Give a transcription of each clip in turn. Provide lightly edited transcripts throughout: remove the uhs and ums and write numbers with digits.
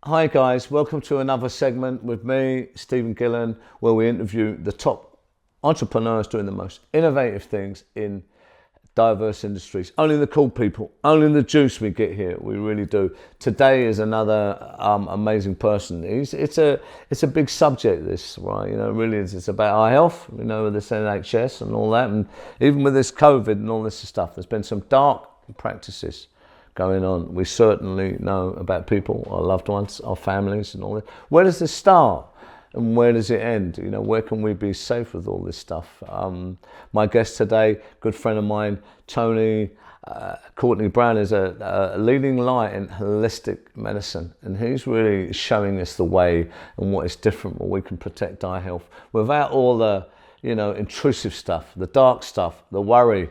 Hi guys, welcome to another segment with me, Stephen Gillen, where we interview the top entrepreneurs doing the most innovative things in diverse industries. Only the cool people, only the juice we get here, we really do. Today is another amazing person. It's a big subject, this, right? You know, really it's about our health, you know, with this NHS and all that, and even with this COVID and all this stuff, there's been some dark practices going on. We certainly know about people, our loved ones, our families and all that. Where does this start and where does it end? You know, where can we be safe with all this stuff? My guest today, good friend of mine, Tony Courtney Brown, is a leading light in holistic medicine, and he's really showing us the way and what is different, where we can protect our health without all the, you know, intrusive stuff, the dark stuff, the worry,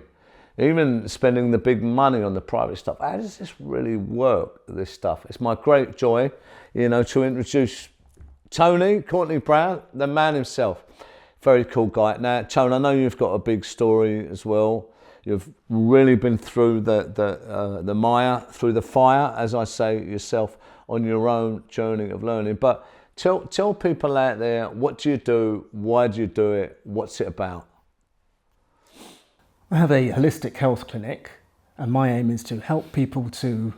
even spending the big money on the private stuff. How does this really work, this stuff? It's my great joy, you know, to introduce Tony Courtney Brown, the man himself. Very cool guy. Now, Tony, I know you've got a big story as well. You've really been through the mire, through the fire, as I say yourself, on your own journey of learning. But tell people out there, what do you do? Why do you do it? What's it about? I have a holistic health clinic, and my aim is to help people to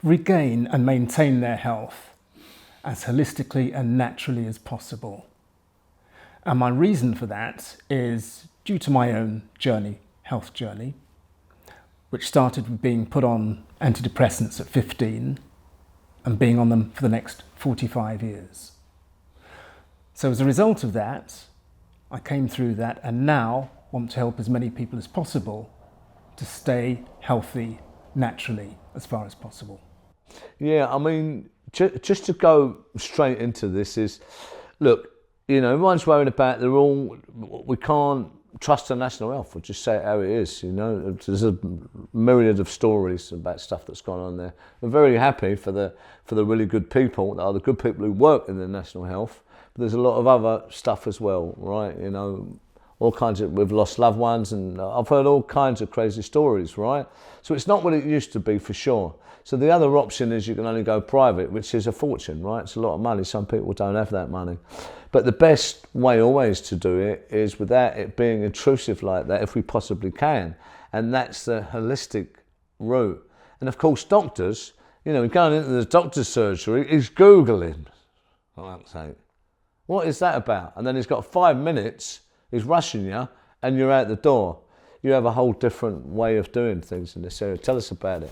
regain and maintain their health as holistically and naturally as possible. And my reason for that is due to my own health journey, which started with being put on antidepressants at 15 and being on them for the next 45 years. So as a result of that, I came through that and now want to help as many people as possible to stay healthy naturally as far as possible. Yeah, I mean, just to go straight into this is, look, you know, everyone's worried about we can't trust the national health. We'll just say it how it is, you know. There's a myriad of stories about stuff that's gone on there. We're very happy for the really good people, the good people who work in the national health, but there's a lot of other stuff as well, right? You know, all kinds of, we've lost loved ones, and I've heard all kinds of crazy stories, right? So it's not what it used to be, for sure. So the other option is you can only go private, which is a fortune, right? It's a lot of money. Some people don't have that money. But the best way always to do it is without it being intrusive like that, if we possibly can. And that's the holistic route. And of course, doctors, you know, going into the doctor's surgery, he's Googling, for fuck's sake, what is that about? And then he's got 5 minutes, he's rushing you, and you're out the door. You have a whole different way of doing things in this area. Tell us about it.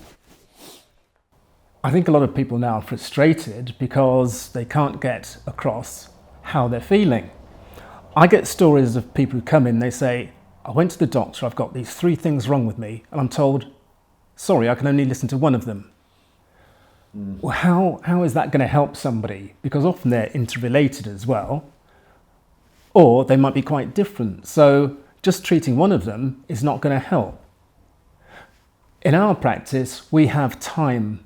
I think a lot of people now are frustrated because they can't get across how they're feeling. I get stories of people who come in, they say, I went to the doctor, I've got these 3 things wrong with me, and I'm told, sorry, I can only listen to one of them. Well, how is that going to help somebody? Because often they're interrelated as well, or they might be quite different. So just treating one of them is not going to help. In our practice, we have time.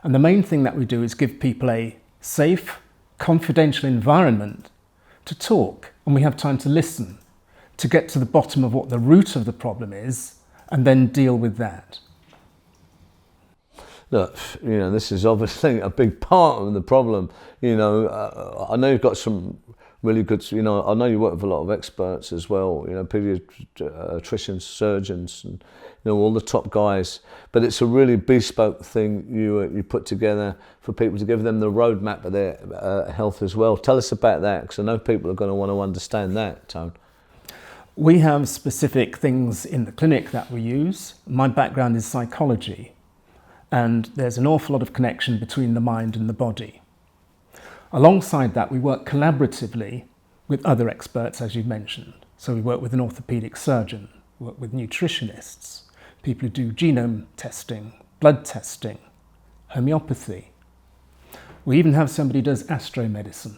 And the main thing that we do is give people a safe, confidential environment to talk. And we have time to listen, to get to the bottom of what the root of the problem is, and then deal with that. Look, you know, this is obviously a big part of the problem. You know, I know you've got some really good, you know, I know you work with a lot of experts as well, you know, pediatricians, surgeons, and, you know, all the top guys. But it's a really bespoke thing you put together for people to give them the roadmap of their health as well. Tell us about that, because I know people are going to want to understand that, Tone. We have specific things in the clinic that we use. My background is psychology, and there's an awful lot of connection between the mind and the body. Alongside that, we work collaboratively with other experts, as you mentioned. So we work with an orthopedic surgeon, work with nutritionists, people who do genome testing, blood testing, homeopathy. We even have somebody who does astromedicine.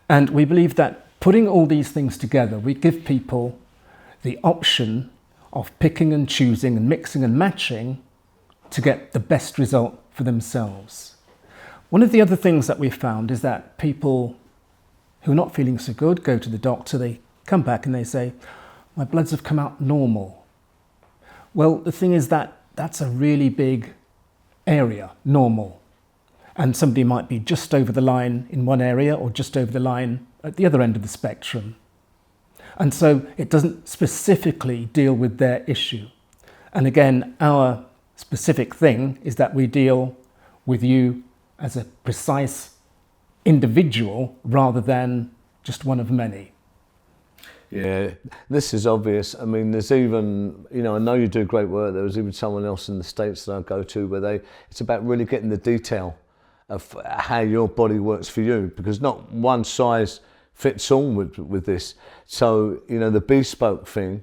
And we believe that putting all these things together, we give people the option of picking and choosing and mixing and matching to get the best result for themselves. One of the other things that we found is that people who are not feeling so good go to the doctor, they come back and they say, my bloods have come out normal. Well, the thing is that that's a really big area, normal. And somebody might be just over the line in one area or just over the line at the other end of the spectrum. And so it doesn't specifically deal with their issue. And again, our specific thing is that we deal with you as a precise individual rather than just one of many. Yeah, this is obvious. I mean, there's even, you know, I know you do great work. There was even someone else in the States that I go to where it's about really getting the detail of how your body works for you, because not one size fits all with this. So, you know, the bespoke thing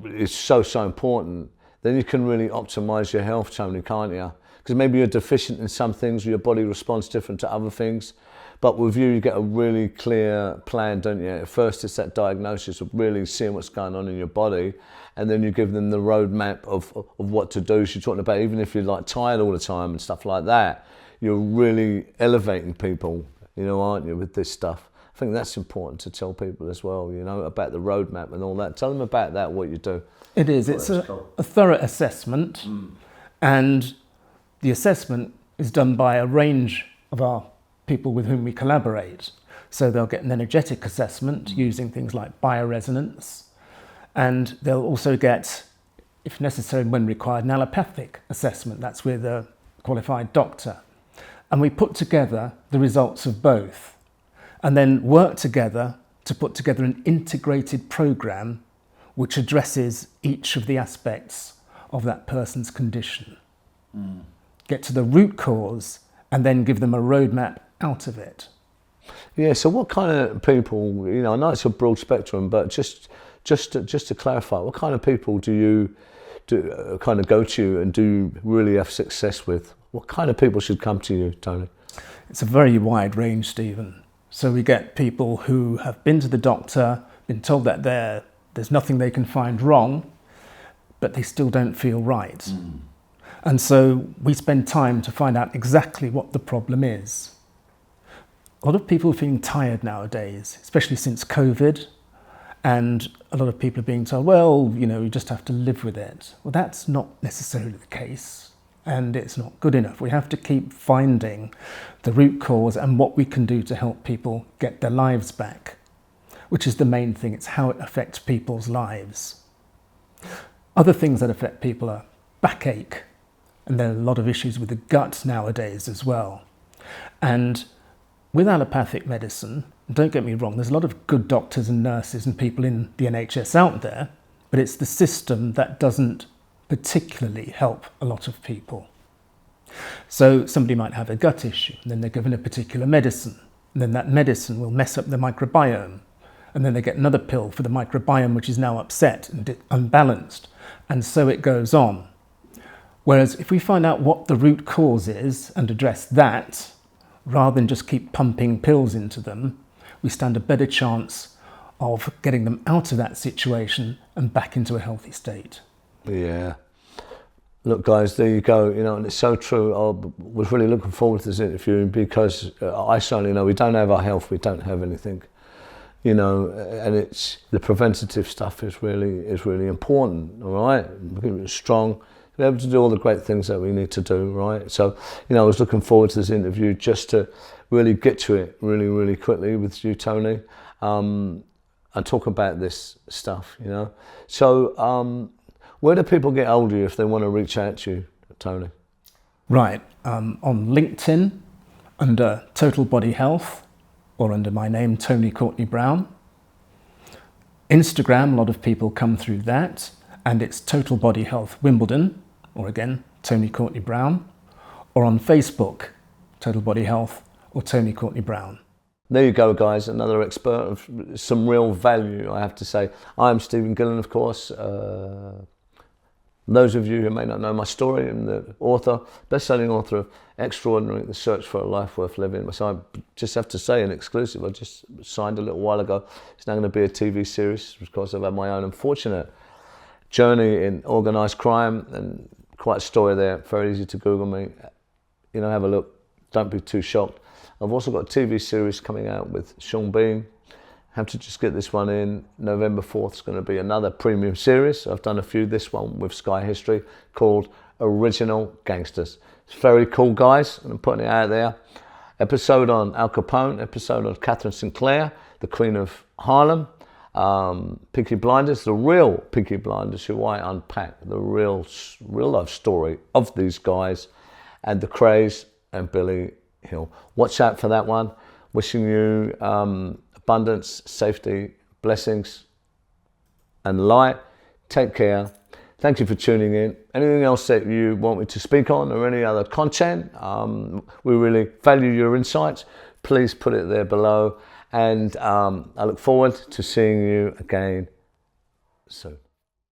is so important. Then you can really optimize your health, Tony, can't you? Because maybe you're deficient in some things, your body responds different to other things. But with you get a really clear plan, don't you? At first it's that diagnosis of really seeing what's going on in your body, and then you give them the roadmap of what to do. So you're talking about even if you're like tired all the time and stuff like that, you're really elevating people, you know, aren't you, with this stuff? I think that's important to tell people as well, you know, about the roadmap and all that. Tell them about that, what you do. It is. It's a thorough assessment, and the assessment is done by a range of our people with whom we collaborate. So they'll get an energetic assessment using things like bioresonance, and they'll also get, if necessary and when required, an allopathic assessment. That's with a qualified doctor. And we put together the results of both and then work together to put together an integrated program which addresses each of the aspects of that person's condition. Get to the root cause and then give them a roadmap out of it. Yeah, so what kind of people, you know, I know it's a broad spectrum, but just to clarify, what kind of people do you kind of go to and do really have success with? What kind of people should come to you, Tony? It's a very wide range, Stephen. So we get people who have been to the doctor, been told that there's nothing they can find wrong, but they still don't feel right. And so we spend time to find out exactly what the problem is. A lot of people are feeling tired nowadays, especially since COVID, and a lot of people are being told, well, you know, you just have to live with it. Well, that's not necessarily the case, and it's not good enough. We have to keep finding the root cause and what we can do to help people get their lives back, which is the main thing. It's how it affects people's lives. Other things that affect people are backache, and there are a lot of issues with the gut nowadays as well. And with allopathic medicine, don't get me wrong, there's a lot of good doctors and nurses and people in the NHS out there, but it's the system that doesn't particularly help a lot of people. So somebody might have a gut issue, and then they're given a particular medicine, and then that medicine will mess up the microbiome, and then they get another pill for the microbiome which is now upset and unbalanced, and so it goes on. Whereas if we find out what the root cause is and address that, rather than just keep pumping pills into them, we stand a better chance of getting them out of that situation and back into a healthy state. Yeah. Look, guys, there you go. You know, and it's so true. I was really looking forward to this interview because I certainly know we don't have our health, we don't have anything. You know, and it's the preventative stuff is really important. All right, we're strong. Be able to do all the great things that we need to do, right? So, you know, I was looking forward to this interview just to really get to it really quickly with you, Tony, and talk about this stuff, you know. So, where do people get hold of you if they want to reach out to you, Tony? Right, on LinkedIn, under Total Body Health, or under my name, Tony Courtney Brown. Instagram, a lot of people come through that, and it's Total Body Health Wimbledon, or again, Tony Courtney Brown, or on Facebook, Total Body Health, or Tony Courtney Brown. There you go, guys, another expert of some real value, I have to say. I'm Stephen Gillen, of course. Those of you who may not know my story, I'm the author, best-selling author of Extraordinary, The Search for a Life Worth Living. So I just have to say, an exclusive, I just signed a little while ago. It's now going to be a TV series because I've had my own unfortunate journey in organised crime, and quite a story there, very easy to Google me. You know, have a look, don't be too shocked. I've also got a TV series coming out with Sean Bean. Have to just get this one in. November 4th is going to be another premium series. I've done a few, this one with Sky History, called Original Gangsters. It's very cool, guys. I'm putting it out there. Episode on Al Capone, episode on Catherine Sinclair, the Queen of Harlem, Peaky Blinders, the real Peaky Blinders, who I unpack the real life story of these guys, and the Craze and Billy Hill. Watch out for that one. Wishing you abundance, safety, blessings, and light. Take care. Thank you for tuning in. Anything else that you want me to speak on or any other content, we really value your insights. Please put it there below. And I look forward to seeing you again soon.